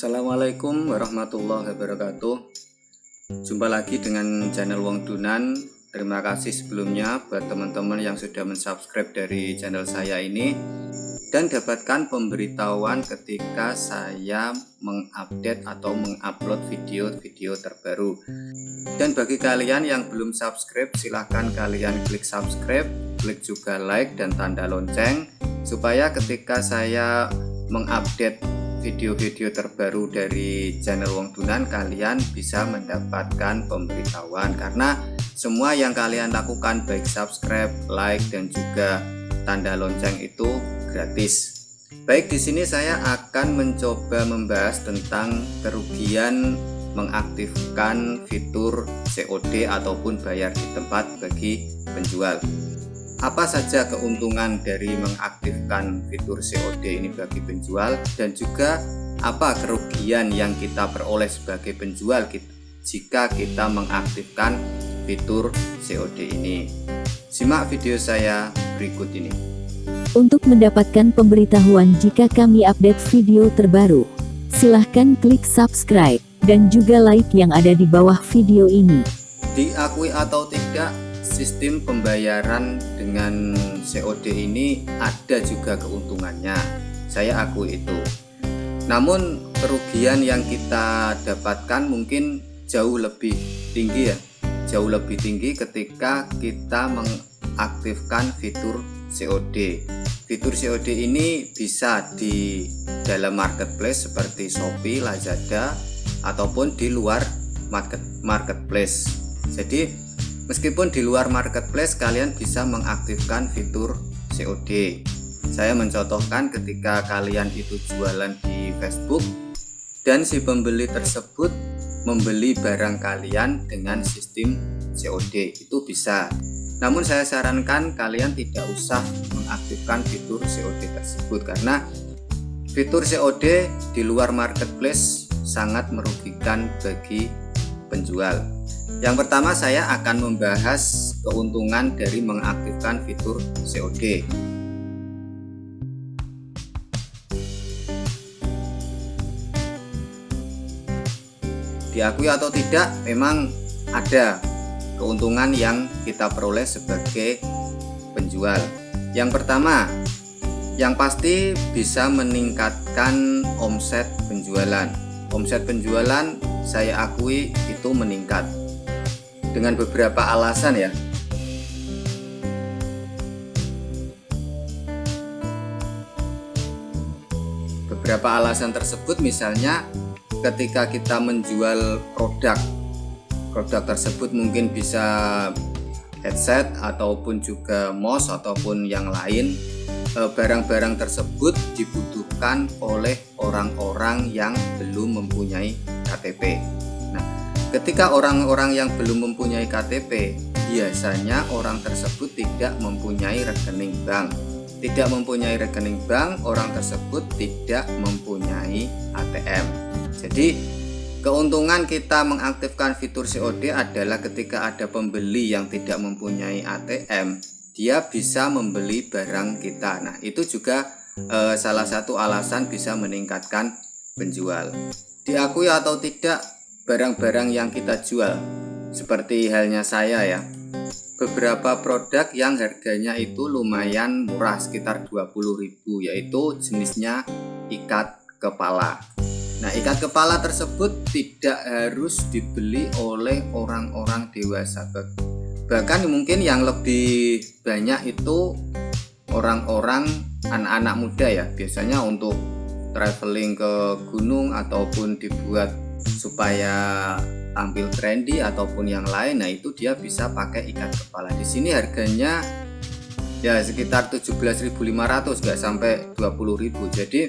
Assalamualaikum warahmatullahi wabarakatuh. Jumpa lagi dengan channel Wong Dunan. Terima kasih sebelumnya buat teman-teman yang sudah mensubscribe dari channel saya ini dan dapatkan pemberitahuan ketika saya mengupdate atau mengupload video-video terbaru. Dan bagi kalian yang belum subscribe, silahkan kalian klik subscribe, klik juga like dan tanda lonceng supaya ketika saya mengupdate video-video terbaru dari channel Wong Dunan kalian bisa mendapatkan pemberitahuan, karena semua yang kalian lakukan baik subscribe, like dan juga tanda lonceng itu gratis. Baik, di sini saya akan mencoba membahas tentang kerugian mengaktifkan fitur COD ataupun bayar di tempat bagi penjual. Apa saja keuntungan dari mengaktifkan fitur COD ini bagi penjual, dan juga apa kerugian yang kita peroleh sebagai penjual jika kita mengaktifkan fitur COD ini. Simak video saya berikut ini. Untuk mendapatkan pemberitahuan jika kami update video terbaru, silahkan klik subscribe dan juga like yang ada di bawah video ini. Diakui atau tidak, sistem pembayaran dengan COD ini ada juga keuntungannya, saya akui itu. Namun kerugian yang kita dapatkan mungkin jauh lebih tinggi jauh lebih tinggi ketika kita mengaktifkan fitur COD. Fitur COD ini bisa di dalam marketplace seperti Shopee, Lazada, ataupun di luar marketplace. Jadi meskipun di luar marketplace kalian bisa mengaktifkan fitur COD. Saya mencontohkan ketika kalian itu jualan di Facebook dan si pembeli tersebut membeli barang kalian dengan sistem COD, itu bisa. Namun saya sarankan kalian tidak usah mengaktifkan fitur COD tersebut, karena fitur COD di luar marketplace sangat merugikan bagi penjual. Yang pertama, saya akan membahas keuntungan dari mengaktifkan fitur COD. Diakui atau tidak, memang ada keuntungan yang kita peroleh sebagai penjual. Yang pertama, yang pasti bisa meningkatkan omset penjualan. Omset penjualan saya akui itu meningkat dengan beberapa alasan ya. Beberapa alasan tersebut misalnya ketika kita menjual produk tersebut mungkin bisa headset ataupun juga mouse ataupun yang lain. Barang-barang tersebut dibutuhkan oleh orang-orang yang belum mempunyai KTP. Nah, ketika orang-orang yang belum mempunyai KTP, biasanya orang tersebut tidak mempunyai rekening bank. Tidak mempunyai rekening bank, orang tersebut tidak mempunyai ATM. Jadi, keuntungan kita mengaktifkan fitur COD adalah ketika ada pembeli yang tidak mempunyai ATM, dia bisa membeli barang kita. Nah, itu juga salah satu alasan bisa meningkatkan penjual. Diakui atau tidak, barang-barang yang kita jual seperti halnya saya ya, beberapa produk yang harganya itu lumayan murah, sekitar 20.000, yaitu jenisnya ikat kepala. Nah, ikat kepala tersebut tidak harus dibeli oleh orang-orang dewasa, bahkan mungkin yang lebih banyak itu orang-orang anak-anak muda ya, biasanya untuk traveling ke gunung ataupun dibuat supaya tampil trendy ataupun yang lain. Nah, itu dia bisa pakai ikat kepala. Di sini harganya ya sekitar 17.500, nggak sampai 20.000. Jadi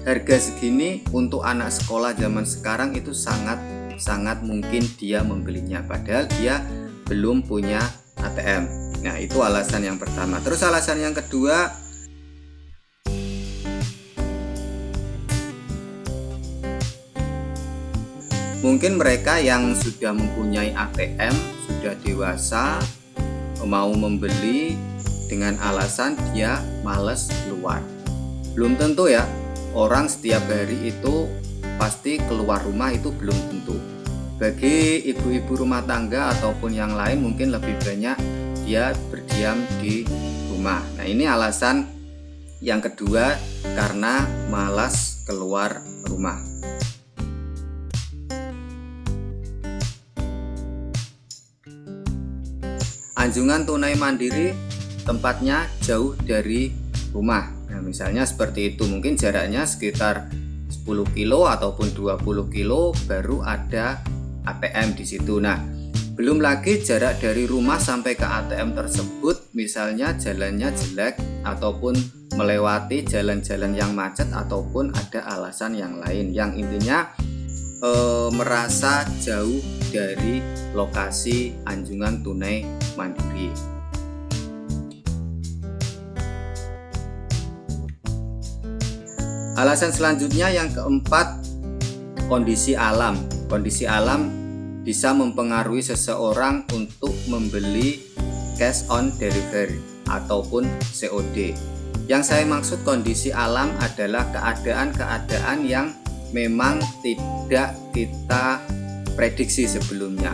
harga segini untuk anak sekolah zaman sekarang itu sangat mungkin dia membelinya, padahal dia belum punya ATM. Nah, itu alasan yang pertama. Terus alasan yang kedua, mungkin mereka yang sudah mempunyai ATM, sudah dewasa, mau membeli dengan alasan dia males keluar. Belum tentu ya, orang setiap hari itu pasti keluar rumah itu belum tentu. Bagi ibu-ibu rumah tangga ataupun yang lain mungkin lebih banyak dia berdiam di rumah. Nah, ini alasan yang kedua, karena malas keluar rumah. Anjungan tunai mandiri tempatnya jauh dari rumah. Nah, misalnya seperti itu, mungkin jaraknya sekitar 10 kilo ataupun 20 kilo baru ada ATM di situ. Nah, belum lagi jarak dari rumah sampai ke ATM tersebut, misalnya jalannya jelek ataupun melewati jalan-jalan yang macet ataupun ada alasan yang lain yang intinya merasa jauh dari lokasi anjungan tunai mandiri. Alasan selanjutnya yang keempat, kondisi alam. Kondisi alam bisa mempengaruhi seseorang untuk membeli cash on delivery ataupun COD. Yang saya maksud kondisi alam adalah keadaan-keadaan yang memang tidak kita prediksi sebelumnya.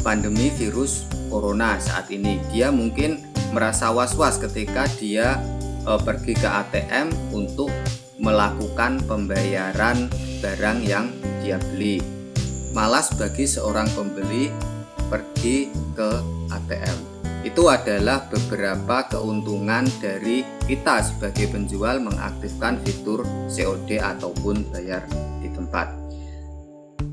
Pandemi virus corona saat ini, dia mungkin merasa was-was ketika dia pergi ke ATM untuk melakukan pembayaran barang yang dia beli. Malas bagi seorang pembeli pergi ke ATM. Itu adalah beberapa keuntungan dari kita sebagai penjual mengaktifkan fitur COD ataupun bayar di tempat.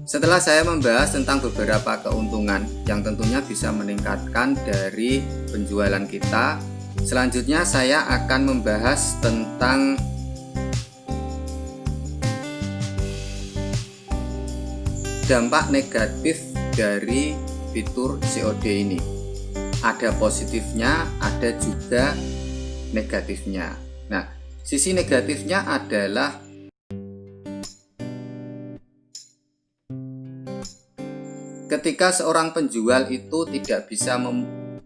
Setelah saya membahas tentang beberapa keuntungan yang tentunya bisa meningkatkan dari penjualan kita, selanjutnya saya akan membahas tentang dampak negatif dari fitur COD ini. Ada positifnya, ada juga negatifnya. Nah, sisi negatifnya adalah ketika seorang penjual itu tidak bisa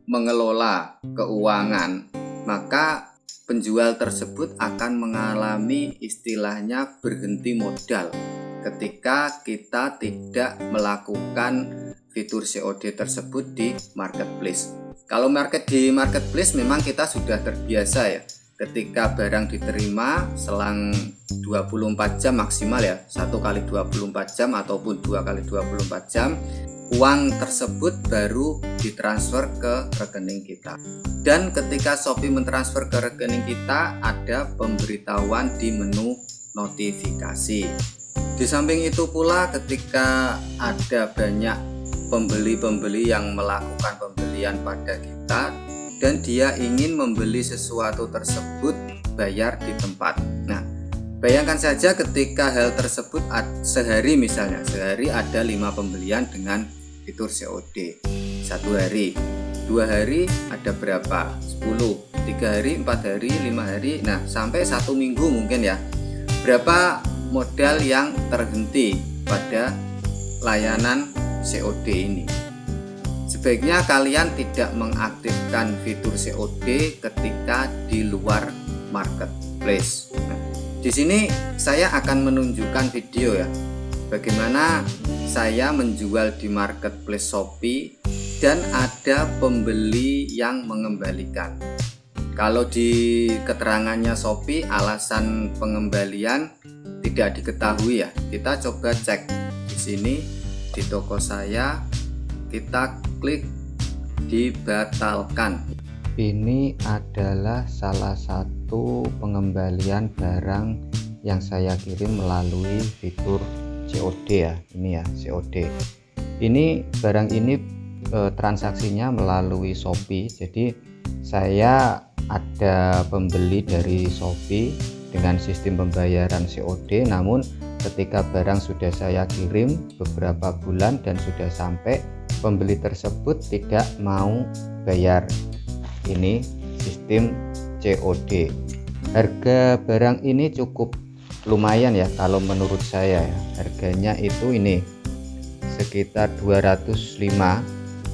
mengelola keuangan, maka penjual tersebut akan mengalami istilahnya berhenti modal ketika kita tidak melakukan fitur COD tersebut di marketplace. Kalau di marketplace memang kita sudah terbiasa ya, ketika barang diterima selang 24 jam maksimal ya, 1 kali 24 jam ataupun 2 kali 24 jam, uang tersebut baru ditransfer ke rekening kita. Dan ketika Shopee mentransfer ke rekening kita, ada pemberitahuan di menu notifikasi. Di samping itu pula, ketika ada banyak pembeli-pembeli yang melakukan pembelian pada kita dan dia ingin membeli sesuatu tersebut bayar di tempat. Nah, bayangkan saja ketika hal tersebut sehari ada 5 pembelian dengan fitur COD. 1 hari, 2 hari ada berapa? 10, 3 hari, 4 hari, 5 hari, nah sampai 1 minggu mungkin ya. Berapa modal yang terhenti pada layanan COD ini? Sebaiknya kalian tidak mengaktifkan fitur COD ketika di luar marketplace. Nah, di sini saya akan menunjukkan video ya, bagaimana saya menjual di marketplace Shopee dan ada pembeli yang mengembalikan. Kalau di keterangannya Shopee alasan pengembalian tidak diketahui ya. Kita coba cek di sini di toko saya, kita klik dibatalkan. Ini adalah salah satu pengembalian barang yang saya kirim melalui fitur COD ya. Ini ya COD. Ini barang ini transaksinya melalui Shopee. Jadi saya ada pembeli dari Shopee dengan sistem pembayaran COD, namun ketika barang sudah saya kirim beberapa bulan dan sudah sampai, pembeli tersebut tidak mau bayar. Ini sistem COD. Harga barang ini cukup lumayan ya kalau menurut saya ya. Harganya itu ini sekitar 205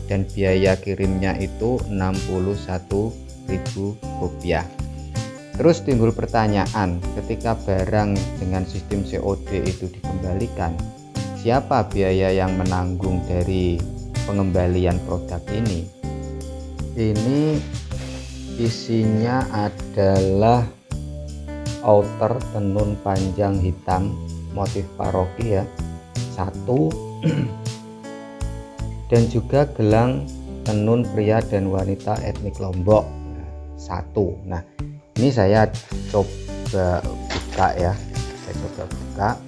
dan biaya kirimnya itu Rp61.000. Terus timbul pertanyaan, ketika barang dengan sistem COD itu dikembalikan, siapa biaya yang menanggung dari pengembalian produk ini? Ini isinya adalah outer tenun panjang hitam motif paroki ya, 1, dan juga gelang tenun pria dan wanita etnik Lombok, 1. Nah, ini saya coba buka ya, saya coba buka.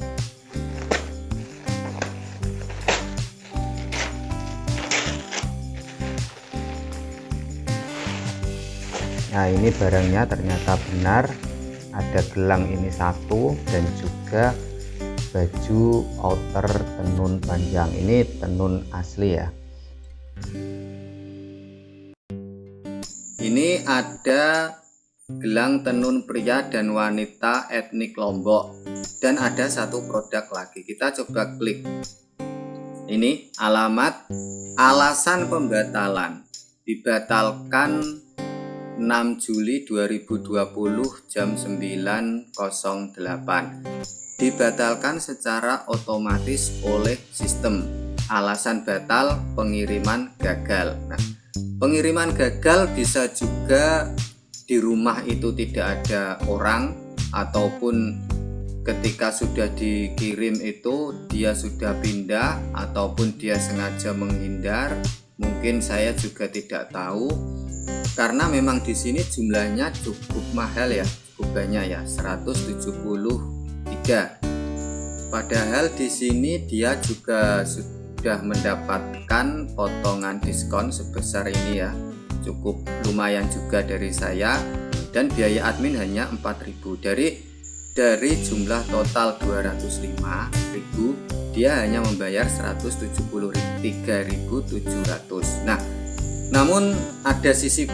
Nah, ini barangnya ternyata benar, ada gelang ini 1 dan juga baju outer tenun panjang, ini tenun asli ya. Ini ada gelang tenun pria dan wanita etnik Lombok, dan ada 1 produk lagi. Kita coba klik. Ini alamat, alasan pembatalan, dibatalkan 6 Juli 2020 jam 9.08. Dibatalkan secara otomatis oleh sistem. Alasan batal, pengiriman gagal. Nah, pengiriman gagal bisa juga di rumah itu tidak ada orang, ataupun ketika sudah dikirim itu dia sudah pindah, ataupun dia sengaja menghindar. Mungkin saya juga tidak tahu, karena memang di sini jumlahnya cukup mahal ya, cukup banyak ya, 173. Padahal di sini dia juga sudah mendapatkan potongan diskon sebesar ini ya, cukup lumayan juga dari saya, dan biaya admin hanya 4.000. Dari jumlah total 205.000, dia hanya membayar 173.700. Nah, namun ada sisi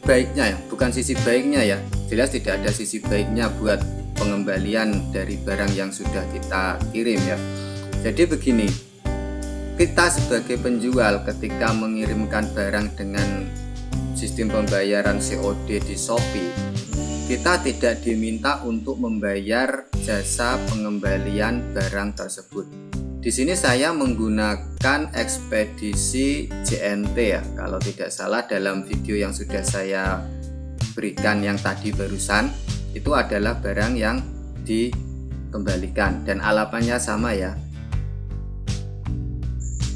baiknya ya, bukan sisi baiknya ya, jelas tidak ada sisi baiknya buat pengembalian dari barang yang sudah kita kirim ya. Jadi begini, kita sebagai penjual ketika mengirimkan barang dengan sistem pembayaran COD di Shopee, kita tidak diminta untuk membayar jasa pengembalian barang tersebut. Di sini saya menggunakan ekspedisi JNT ya, kalau tidak salah dalam video yang sudah saya berikan yang tadi barusan, itu adalah barang yang dikembalikan dan alamatnya sama ya.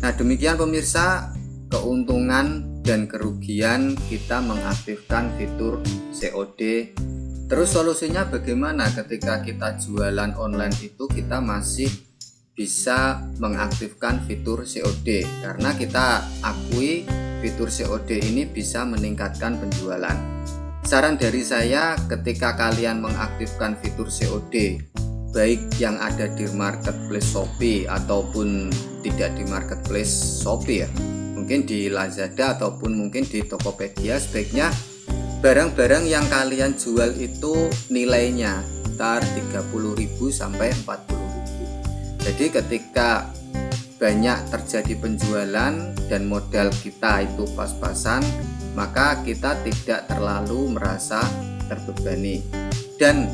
Nah, demikian pemirsa, keuntungan dan kerugian kita mengaktifkan fitur COD. Terus solusinya bagaimana ketika kita jualan online itu kita masih bisa mengaktifkan fitur COD, karena kita akui fitur COD ini bisa meningkatkan penjualan. Saran dari saya, ketika kalian mengaktifkan fitur COD, baik yang ada di marketplace Shopee ataupun tidak di marketplace Shopee ya, mungkin di Lazada ataupun mungkin di Tokopedia, sebaiknya barang-barang yang kalian jual itu nilainya sekitar 30.000 sampai 40.000. Jadi ketika banyak terjadi penjualan dan modal kita itu pas-pasan, maka kita tidak terlalu merasa terbebani. Dan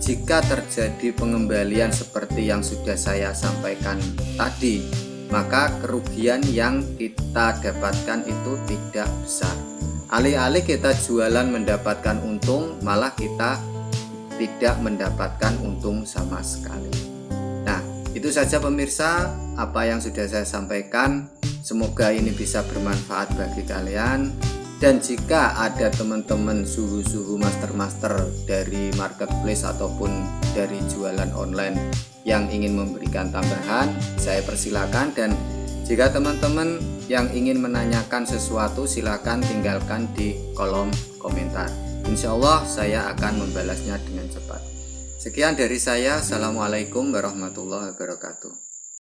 jika terjadi pengembalian seperti yang sudah saya sampaikan tadi, maka kerugian yang kita dapatkan itu tidak besar. Alih-alih kita jualan mendapatkan untung, malah kita tidak mendapatkan untung sama sekali. Nah, itu saja pemirsa apa yang sudah saya sampaikan. Semoga ini bisa bermanfaat bagi kalian. Dan jika ada teman-teman suhu-suhu master-master dari marketplace ataupun dari jualan online yang ingin memberikan tambahan, saya persilakan. Dan jika teman-teman yang ingin menanyakan sesuatu, silakan tinggalkan di kolom komentar. Insya Allah saya akan membalasnya dengan cepat. Sekian dari saya. Assalamualaikum warahmatullahi wabarakatuh.